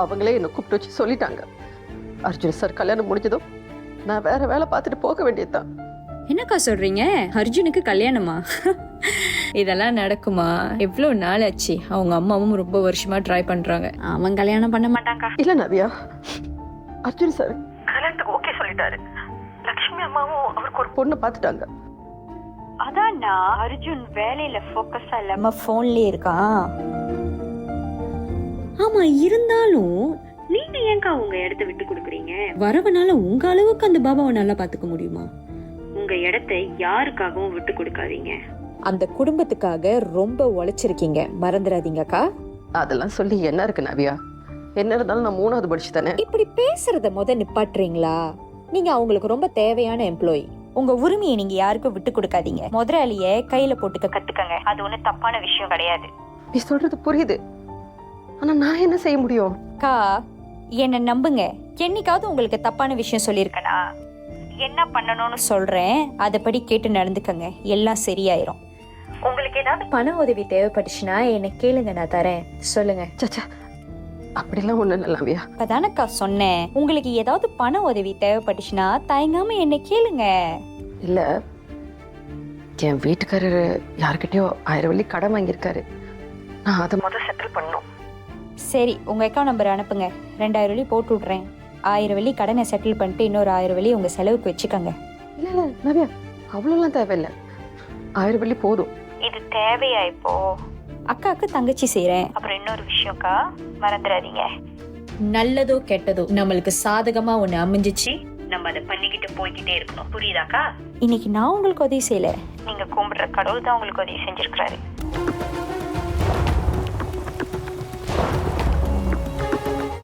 அவங்களே என்னை கூப்பிட்டு வச்சு சொல்லிட்டாங்க. அர்ஜுன் சார் கல்யாணம் முடிஞ்சதும் நான் வேற வேலை பார்த்துட்டு போக வேண்டியதுதான். என்னக்கா சொல்றீங்க? அர்ஜுனுக்கு கல்யாணமா? இதெல்லாம் நடக்குமா? எவ்வளவு நாள் ஆச்சு. அவங்க அம்மாவும் ரொம்ப வருஷமா ட்ரை பண்றாங்க. அவன் கல்யாணம் பண்ண மாட்டாங்க. இல்ல நவ்யா, அர்ஜுன் சார் கல்யாணத்துக்கு ஓகே சொல்லிட்டாரு. லக்ஷ்மி அம்மாவும் அவருக்கு ஒரு பொண்ணு பார்த்துட்டாங்க. அதான் அர்ஜுன் வேலையில போக்கஸா இல்லாம போன்லயே இருக்கான். ஆமா, இருந்தாலும் நீங்க ஏங்கா உங்க இடத்த விட்டு கொடுக்குறீங்க? வரவனால உங்க அளவுக்கு அந்த பாபாவை நல்லா பாத்துக்க முடியுமா? உங்க இடத்தை யாருக்காகவும் விட்டு கொடுக்காதீங்க. அந்த குடும்பத்துக்காக ரொம்ப உழைச்சிருக்கீங்க, மறந்துடாதீங்கக்கா. அதெல்லாம் சொல்லி என்ன இருக்கு நவ்யா? என்ன இருந்தாலும் நான் 3வது படிச்சு தானே. இப்படி பேசுறத நிப்பாட்டுறீங்களா? நீங்க அவங்களுக்கு ரொம்ப தேவையான எம்ப்ளாயி. உங்க உரிமையை நீங்க யாருக்கும் விட்டு கொடுக்காதீங்க. முதலாளிய கையில போட்டுக்க கத்துக்கங்க. அது ஒண்ணு தப்பான விஷயம் கிடையாது. நீ சொல்றது புரியுது, ஆனா நான் என்ன செய்ய முடியும்? அக்கா, என்ன நம்புங்க. என்னைக்காவது உங்களுக்கு தப்பான விஷயம் சொல்லியிருக்கனா? என்ன பண்ணணும்னு சொல்றேன், அதப்படி கேட்டு நடந்துக்கங்க. எல்லாம் சரியாயிரும். உங்களுக்கு ஏதாவது பண உதவி தேவைப்பட்டுச்சுன்னா என்ன கேளுங்க, நான் தரேன். சொல்லுங்க. சச்சா, அப்படிலாம் ஒண்ணு இல்லை நவ்யா. இப்பதானக்கா சொன்னேன். உங்களுக்கு ஏதாவது பண உதவி தேவைப்பட்டுச்சுன்னா தயங்காம என்ன கேளுங்க. இல்ல, என் வீட்டுக்காரரு யாருக்கிட்டயோ 1000 வெள்ளி கடன் வாங்கியிருக்காரு. நான் அதை முதல்ல செட்டில் பண்ணணும். சரி, உங்க அக்கௌண்ட் நம்பர் அனுப்புங்க. 2000 வெள்ளி போட்டு விட்றேன். 1000 வெள்ளி கடனை செட்டில் பண்ணிட்டு இன்னொரு 1000 வெள்ளி உங்க செலவுக்கு வச்சுக்கோங்க. இல்ல இல்ல நவ்யா, அவ்வளோலாம் தேவையில்லை. 1000 வெள்ளி போதும். இது தேவையா இப்போ? அக்காவுக்கு தங்கச்சி செய்றேன். அப்புறம் இன்னொரு விஷயம்க்கா, மறந்துடாதீங்க. நல்லதோ கெட்டதோ நம்மளுக்கு சாதகமா ஒண்ணு அமைஞ்சிச்சு, நம்ம அதை பண்ணிக்கிட்டு போய்கிட்டே இருக்கணும். புரியுதாக்கா? இன்னைக்கு நான் உங்களுக்கு உதவி செய்யல, நீங்க கும்பிடுற கடவுள் தான் உங்களுக்கு உதவி செஞ்சிருக்கிறாரு.